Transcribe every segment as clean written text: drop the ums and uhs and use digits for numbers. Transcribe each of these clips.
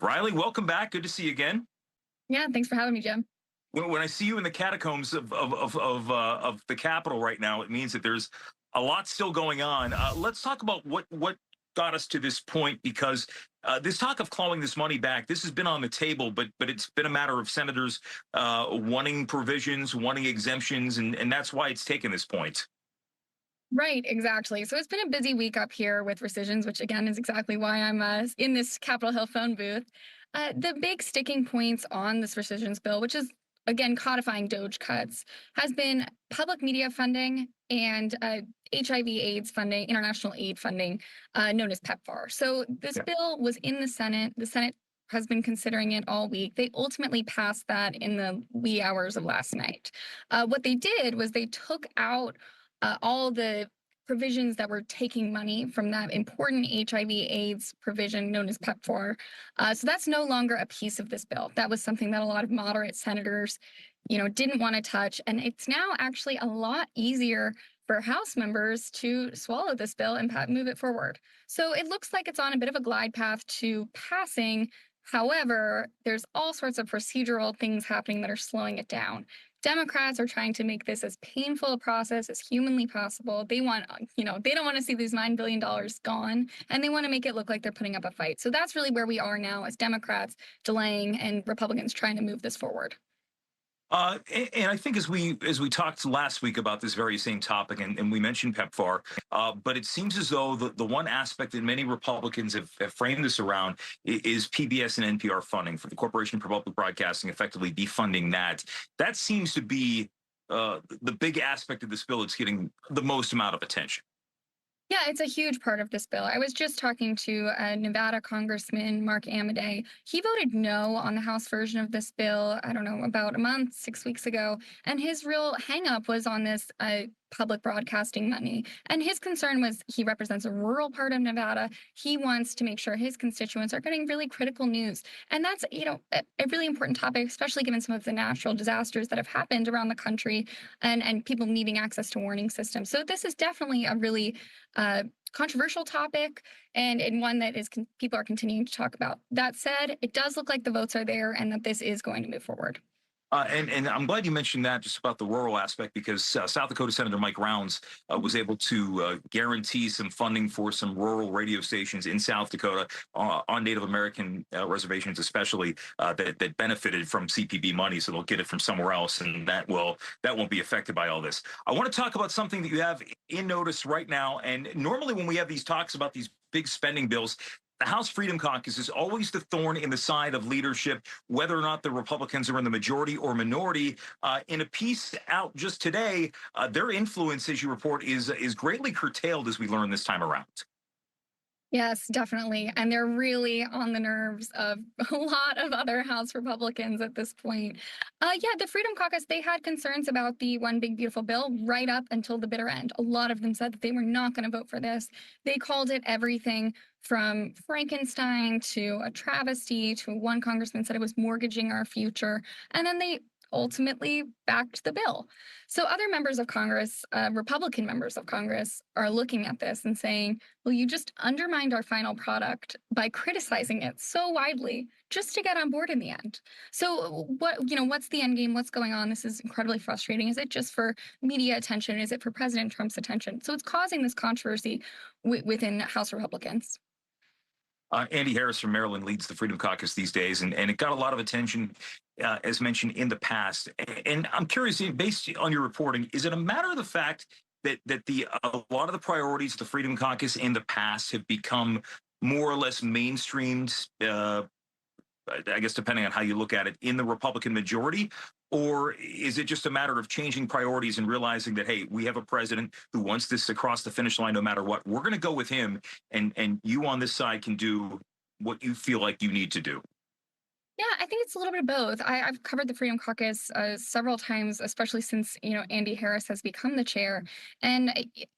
Riley, welcome back. Good to see you again. Yeah, thanks for having me, Jim. When I see you in the catacombs of the Capitol right now, it means that there's a lot still going on. Let's talk about what got us to this point, because this talk of clawing this money back, this has been on the table, but it's been a matter of senators wanting provisions, wanting exemptions, and that's why it's taken this point. Right, exactly. So it's been a busy week up here with rescissions, which again is exactly why I'm in this Capitol Hill phone booth. The big sticking points on this rescissions bill, which is again codifying DOGE cuts, has been public media funding and HIV/AIDS funding, international aid funding, known as PEPFAR. So this Yeah. bill was in the Senate. The Senate has been considering it all week. They ultimately passed that in the wee hours of last night. What they did was they took out all the provisions that were taking money from that important HIV/AIDS provision known as PEPFAR. So that's no longer a piece of this bill. That was something that a lot of moderate senators, didn't want to touch. And it's now actually a lot easier for House members to swallow this bill and move it forward. So it looks like it's on a bit of a glide path to passing. However, there's all sorts of procedural things happening that are slowing it down. Democrats are trying to make this as painful a process as humanly possible. They want, they don't want to see these $9 billion gone, and they want to make it look like they're putting up a fight. So that's really where we are now as Democrats delaying and Republicans trying to move this forward. And I think as we talked last week about this very same topic, and we mentioned PEPFAR, but it seems as though the one aspect that many Republicans have framed this around is PBS and NPR funding for the Corporation for Public Broadcasting, effectively defunding that. That seems to be the big aspect of this bill that's getting the most amount of attention. Yeah, it's a huge part of this bill. I was just talking to Nevada Congressman Mark Amodei. He voted no on the House version of this bill, I don't know, about a month, 6 weeks ago. And his real hangup was on this public broadcasting money. And his concern was he represents a rural part of Nevada. He wants to make sure his constituents are getting really critical news. And that's, a really important topic, especially given some of the natural disasters that have happened around the country and people needing access to warning systems. So this is definitely a really controversial topic and one that people are continuing to talk about. That said, it does look like the votes are there and that this is going to move forward. And I'm glad you mentioned that, just about the rural aspect, because South Dakota Senator Mike Rounds was able to guarantee some funding for some rural radio stations in South Dakota on Native American reservations, especially that benefited from CPB money. So they'll get it from somewhere else, and that won't be affected by all this. I want to talk about something that you have in notice right now. And normally when we have these talks about these big spending bills, the House Freedom Caucus is always the thorn in the side of leadership, whether or not the Republicans are in the majority or minority. In a piece out just today, their influence, as you report, is greatly curtailed, as we learned this time around. Yes, definitely. And they're really on the nerves of a lot of other House Republicans at this point. Yeah, the Freedom Caucus, they had concerns about the One Big Beautiful Bill right up until the bitter end. A lot of them said that they were not going to vote for this. They called it everything from Frankenstein to a travesty to one congressman said it was mortgaging our future. And then they ultimately backed the bill. So other members of Congress, Republican members of Congress, are looking at this and saying, well, you just undermined our final product by criticizing it so widely just to get on board in the end. So what's the end game? What's going on? This is incredibly frustrating. Is it just for media attention? Is it for President Trump's attention? So it's causing this controversy within House Republicans. Andy Harris from Maryland leads the Freedom Caucus these days, and it got a lot of attention, as mentioned in the past. And I'm curious, based on your reporting, is it a matter of the fact that a lot of the priorities of the Freedom Caucus in the past have become more or less mainstreamed, I guess depending on how you look at it, in the Republican majority? Or is it just a matter of changing priorities and realizing that, hey, we have a president who wants this across the finish line no matter what? We're going to go with him, and you on this side can do what you feel like you need to do. Yeah, I think it's a little bit of both. I've covered the Freedom Caucus several times, especially since Andy Harris has become the chair. And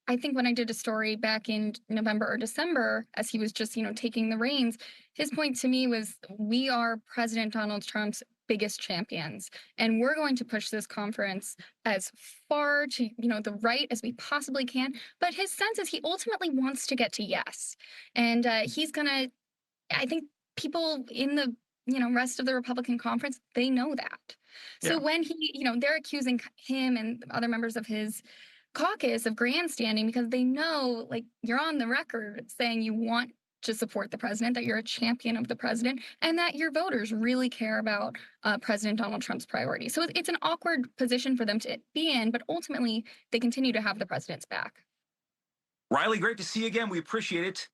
I think when I did a story back in November or December, as he was just taking the reins, his point to me was, we are President Donald Trump's biggest champions, and we're going to push this conference as far to the right as we possibly can. But his sense is he ultimately wants to get to yes, and he's gonna. I think people in the rest of the Republican conference, they know that. So Yeah. when they're accusing him and other members of his caucus of grandstanding because they know, like, you're on the record saying you want to support the president, that you're a champion of the president, and that your voters really care about President Donald Trump's priorities. So it's an awkward position for them to be in, but ultimately they continue to have the president's back. Riley, great to see you again. We appreciate it.